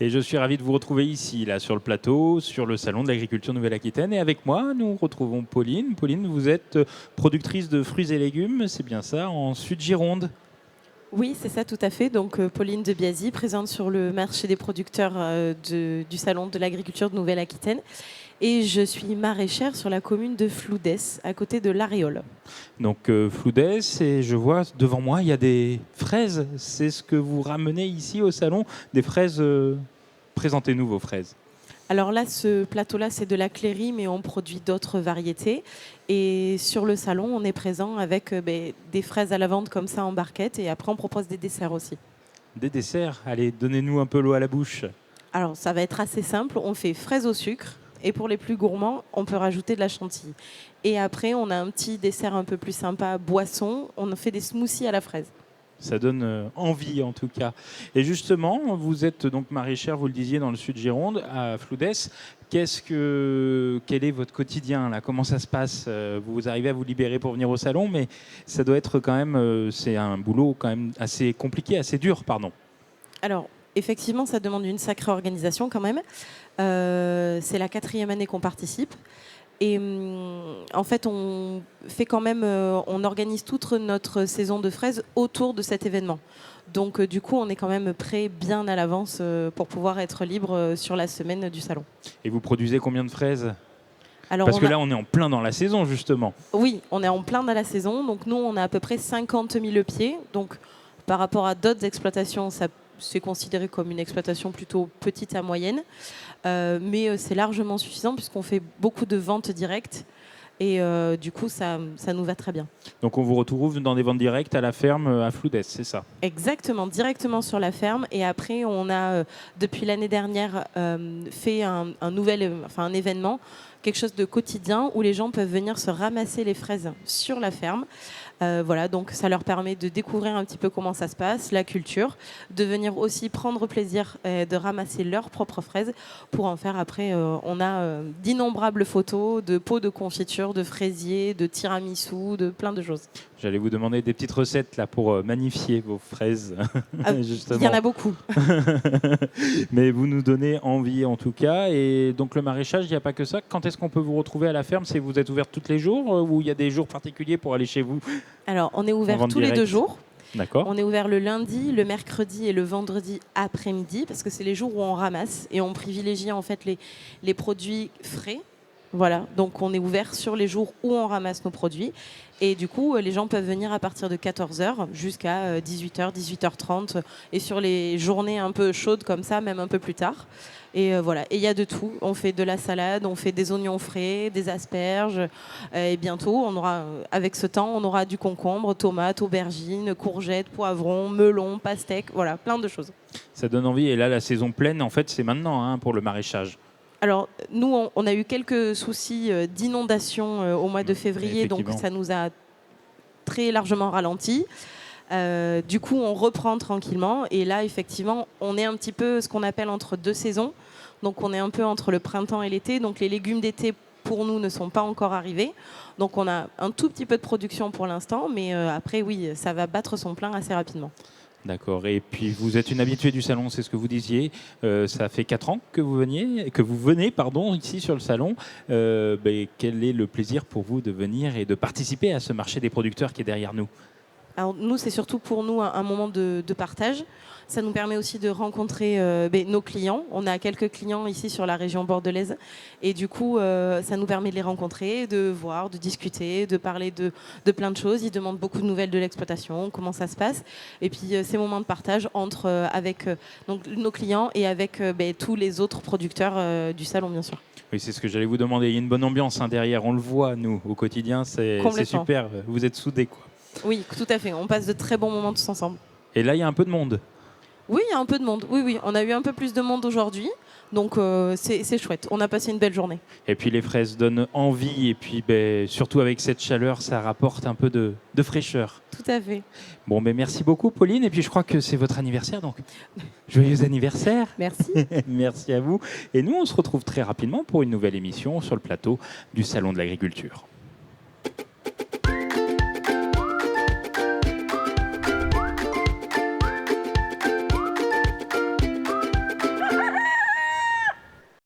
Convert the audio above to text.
Et je suis ravi de vous retrouver ici, là, sur le plateau, sur le Salon de l'Agriculture Nouvelle-Aquitaine. Et avec moi, nous retrouvons Pauline. Pauline, vous êtes productrice de fruits et légumes, c'est bien ça, en Sud-Gironde. Oui, c'est ça, tout à fait. Donc, Pauline de Biasy, présente sur le marché des producteurs du Salon de l'Agriculture de Nouvelle-Aquitaine. Et je suis maraîchère sur la commune de Floudès, à côté de l'Aréole. Donc Floudès, et je vois devant moi, il y a des fraises. C'est ce que vous ramenez ici au salon, des fraises. Présentez-nous vos fraises. Alors là, ce plateau-là, c'est de la cléry, mais on produit d'autres variétés. Et sur le salon, on est présent avec des fraises à la vente comme ça en barquette. Et après, on propose des desserts aussi. Des desserts, allez, donnez-nous un peu l'eau à la bouche. Alors, ça va être assez simple. On fait fraises au sucre. Et pour les plus gourmands, on peut rajouter de la chantilly. Et après, on a un petit dessert un peu plus sympa, boisson. On fait des smoothies à la fraise. Ça donne envie en tout cas. Et justement, vous êtes donc maraîchère, vous le disiez, dans le sud Gironde, à Floudès. Quel est votre quotidien là? Comment ça se passe? Vous arrivez à vous libérer pour venir au salon, mais ça doit être quand même, c'est un boulot quand même assez compliqué, assez dur, pardon. Alors, effectivement, ça demande une sacrée organisation quand même. C'est la 4e année qu'on participe. Et en fait, on fait quand même, on organise toute notre saison de fraises autour de cet événement. Donc, du coup, on est quand même prêt bien à l'avance pour pouvoir être libre sur la semaine du salon. Et vous produisez combien de fraises? Alors, Parce que là, on est en plein dans la saison, justement. oui, on est en plein dans la saison. Donc, nous, on a à peu près 50 000 pieds. Donc, par rapport à d'autres exploitations, ça c'est considéré comme une exploitation plutôt petite à moyenne. Mais c'est largement suffisant puisqu'on fait beaucoup de ventes directes. Et du coup, ça nous va très bien. Donc on vous retrouve dans des ventes directes à la ferme à Floudès, c'est ça? Exactement, directement sur la ferme. Et après, on a, depuis l'année dernière, fait un événement, quelque chose de quotidien où les gens peuvent venir se ramasser les fraises sur la ferme. Voilà, donc ça leur permet de découvrir un petit peu comment ça se passe, la culture, de venir aussi prendre plaisir de ramasser leurs propres fraises pour en faire après. On a d'innombrables photos de pots de confiture, de fraisiers, de tiramisu, de plein de choses. J'allais vous demander des petites recettes là pour magnifier vos fraises. Il y en a beaucoup. Mais vous nous donnez envie en tout cas. Et donc le maraîchage, il n'y a pas que ça. Quand est-ce qu'on peut vous retrouver à la ferme? C'est vous êtes ouvert tous les jours ou il y a des jours particuliers pour aller chez vous? Alors, on est ouvert vente tous les 2 jours. D'accord. On est ouvert le lundi, le mercredi et le vendredi après-midi parce que c'est les jours où on ramasse et on privilégie en fait les produits frais. Voilà, donc on est ouvert sur les jours où on ramasse nos produits. Et du coup, les gens peuvent venir à partir de 14 h jusqu'à 18 h, 18 h 30. Et sur les journées un peu chaudes comme ça, même un peu plus tard. Et voilà, et il y a de tout. On fait de la salade, on fait des oignons frais, des asperges. Et bientôt, on aura, avec ce temps, on aura du concombre, tomates, aubergines, courgettes, poivrons, melons, pastèques. Voilà, plein de choses. Ça donne envie. Et là, la saison pleine, en fait, c'est maintenant hein, pour le maraîchage. Alors, nous, on a eu quelques soucis d'inondation au mois de février, donc ça nous a très largement ralenti. Du coup, on reprend tranquillement. Et là, effectivement, on est un petit peu ce qu'on appelle entre 2 saisons. Donc, on est un peu entre le printemps et l'été. Donc, les légumes d'été, pour nous, ne sont pas encore arrivés. Donc, on a un tout petit peu de production pour l'instant. Mais après, oui, ça va battre son plein assez rapidement. D'accord. Et puis vous êtes une habituée du salon, c'est ce que vous disiez. Ça fait 4 ans que vous venez, ici sur le salon. Quel est le plaisir pour vous de venir et de participer à ce marché des producteurs qui est derrière nous? Alors nous, c'est surtout pour nous un moment de partage. Ça nous permet aussi de rencontrer nos clients. On a quelques clients ici sur la région bordelaise. Et du coup, ça nous permet de les rencontrer, de voir, de discuter, de parler de plein de choses. Ils demandent beaucoup de nouvelles de l'exploitation, comment ça se passe. Et puis, ces moments de partage avec donc, nos clients et avec tous les autres producteurs du salon, bien sûr. Oui, c'est ce que j'allais vous demander. Il y a une bonne ambiance hein, derrière. On le voit, nous, au quotidien. C'est super. Vous êtes soudés, quoi. Oui, tout à fait. On passe de très bons moments tous ensemble. Et là, il y a un peu de monde. Oui, il y a un peu de monde. Oui, on a eu un peu plus de monde aujourd'hui. Donc, c'est chouette. On a passé une belle journée. Et puis, les fraises donnent envie. Et puis, surtout avec cette chaleur, ça rapporte un peu de fraîcheur. Tout à fait. Bon, merci beaucoup, Pauline. Et puis, je crois que c'est votre anniversaire, donc joyeux anniversaire. Merci. Merci à vous. Et nous, on se retrouve très rapidement pour une nouvelle émission sur le plateau du Salon de l'Agriculture.